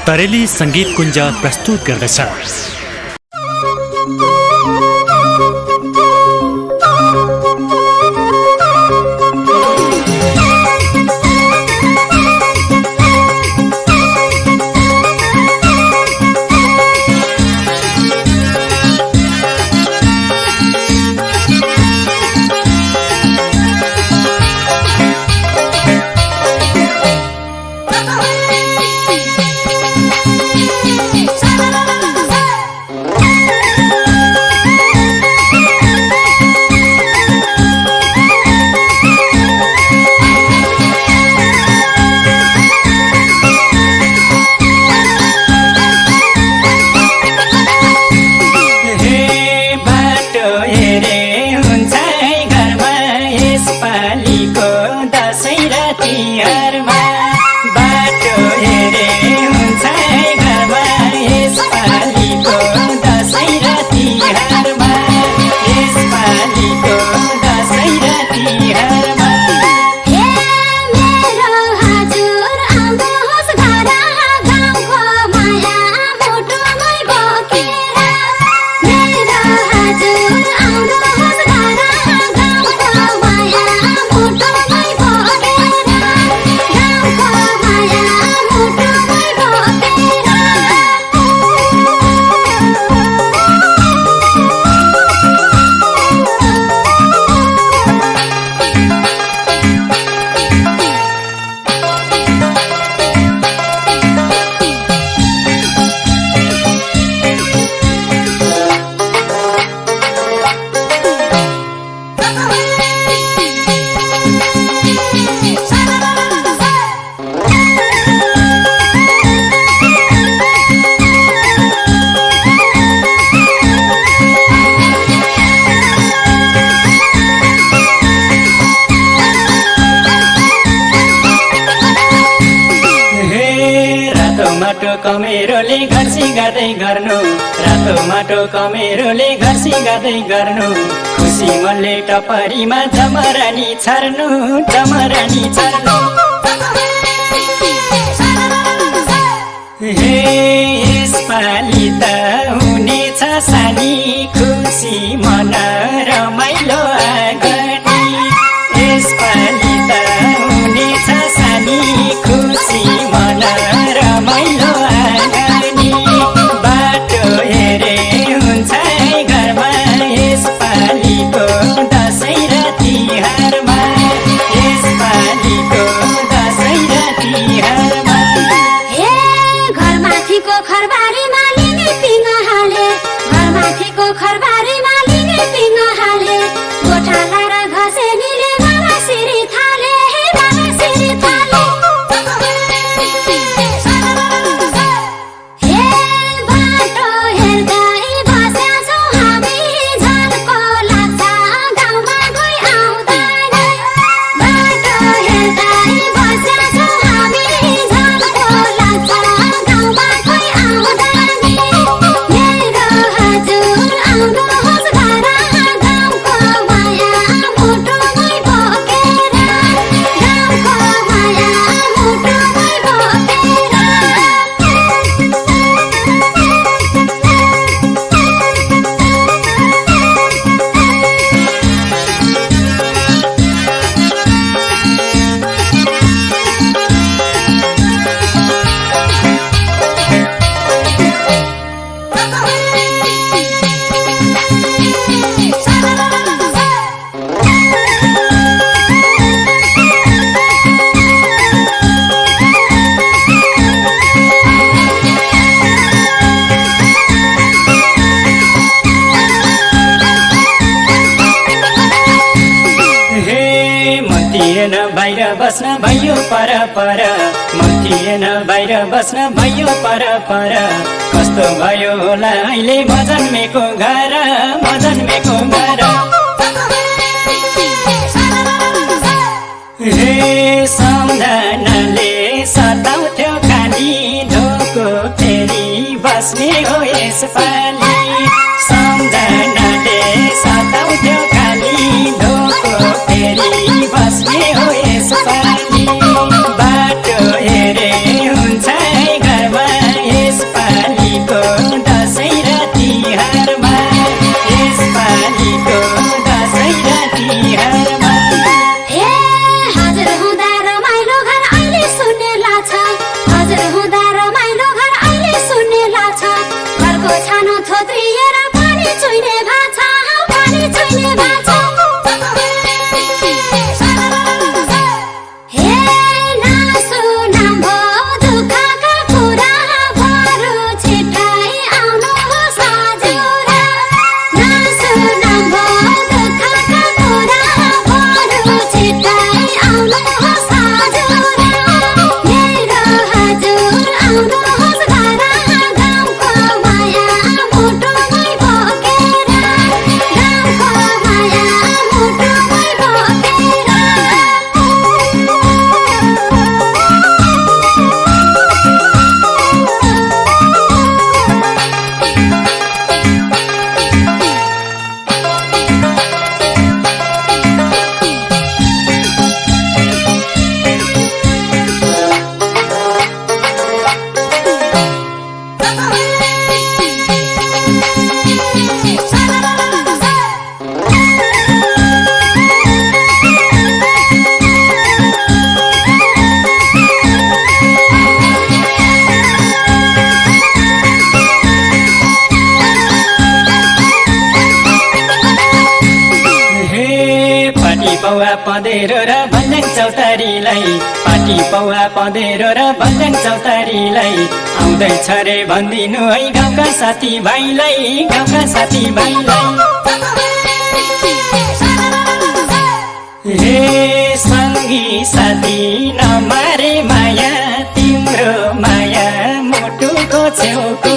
तरेली संगीत कुञ्ज प्रस्तुत गर्दछ। कमेरोले घर्सी गादै गर्नु, रातो माटो कमेरोले घर्सी गादै गर्नु, खुसी मनले टपरीमा जमरानी छर्नु, जमरानी छर्नु। हे यसपालि त हुनेछ सानी खुसी मन रमाइलो आगनी, यसपालि त हुनेछ सानी खुसी मन रमाइलो आगनी, बाटो हेरे हुन्छ घरमा यसपालिको दसैँ र तिहारमा, यसपालिको दसैँ र तिहारमा। हे घरमाथिको खरबारी मालिनी पिङ हाले, घरमाथिको खरबारी मालिनी पिङ हाले, गोठाला र घसेनीले बाबा सिरी थाले, हे बाबा सिरी थाले। हे बाटो हेर्दै बस्या छौँ हामी, झल्को लाग्छ गाउँमा कोही आउँदैन, बाटो हेर्दै बस्या छौँ हामी, झल्को लाग्छ गाउँमा कोही आउँदैन, मेरो हजुर आउनुहोस् घर गाउँको माया मुटुमै बोकेर, गाउँको माया मुटुमै बोकेर। थिएन बाहिर बस्न भयो पर पर, मन थिएन बाहिर बस्न भयो पर पर, कस्तो भयो होला अहिले म जन्मेको घर, म जन्मेको घर। हे सम्झनाले सताउँथ्यो खाली, धोको फेरि बस्ने हो यसपालि, सम्झनाले सताउँथ्यो खाली, धोको फेरि बस्ने हो यसपालि, बाटो हेरे हुन्छ घरमा पँधेरो र भन्ज्याङ चौतारीलाई पाटी पौवा पँधेरो र भन्ज्याङ चौतारीलाई आउँदैछ रे भनिदिनु है गाउँका साथीभाइलाई गाउँका साथीभाइलाई हे सङ्गी साथी नमारे माया तिम्रो माया मुटुको छेउको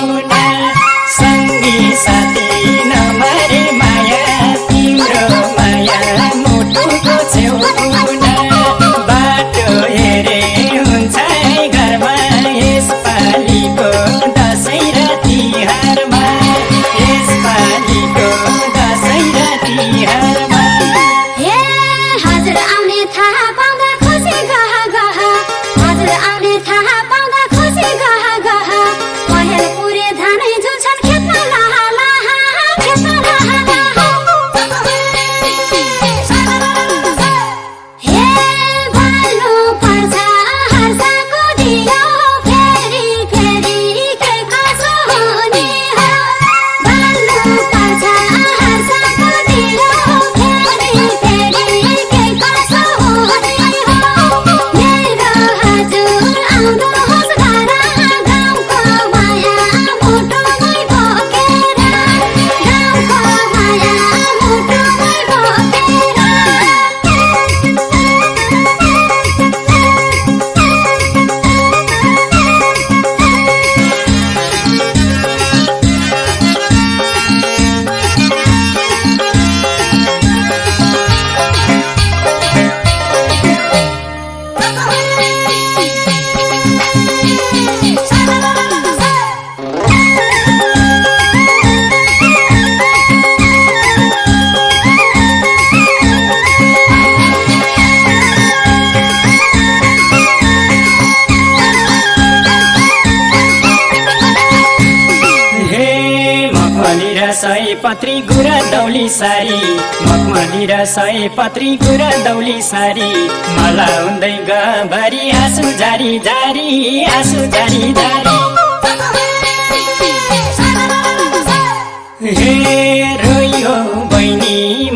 सङ्गी साथी नमारे माया तिम्रो माया मुटुको छेउको बाटो हेरे हुन्छ घरमा यसपालिको दसैँ र तिहारमा यसपालिको दसैँ र तिहारमा हजुर आउने थाहा पाउँदा खुसी गह गह हजुर आउने थाहा पाउँदा खुसी गह गह पहेल पुरे धानै झुल्छन् खेतमा लाहा लाहा खेतमा लाहा लाहा हे भन्नु पर्छ हर्षको दियो फेरि फेरि के कसो हुने हो भन्नु पर्छ हर्षको दियो फेरि फेरि के कसो हुने हो मेरो हजुर आउनुहोस् घर गाउँको माया मुटुमै बोकेर गाउँको माया मुटुमै बोकेर हे मखमली र सयपत्री गुरा दौली सारी मखमली र सयपत्री गुरा दौली सारी मला हुँदै गभरी आँसु जारी जारी आँसु जारी जारी हे रोइयो बहिनी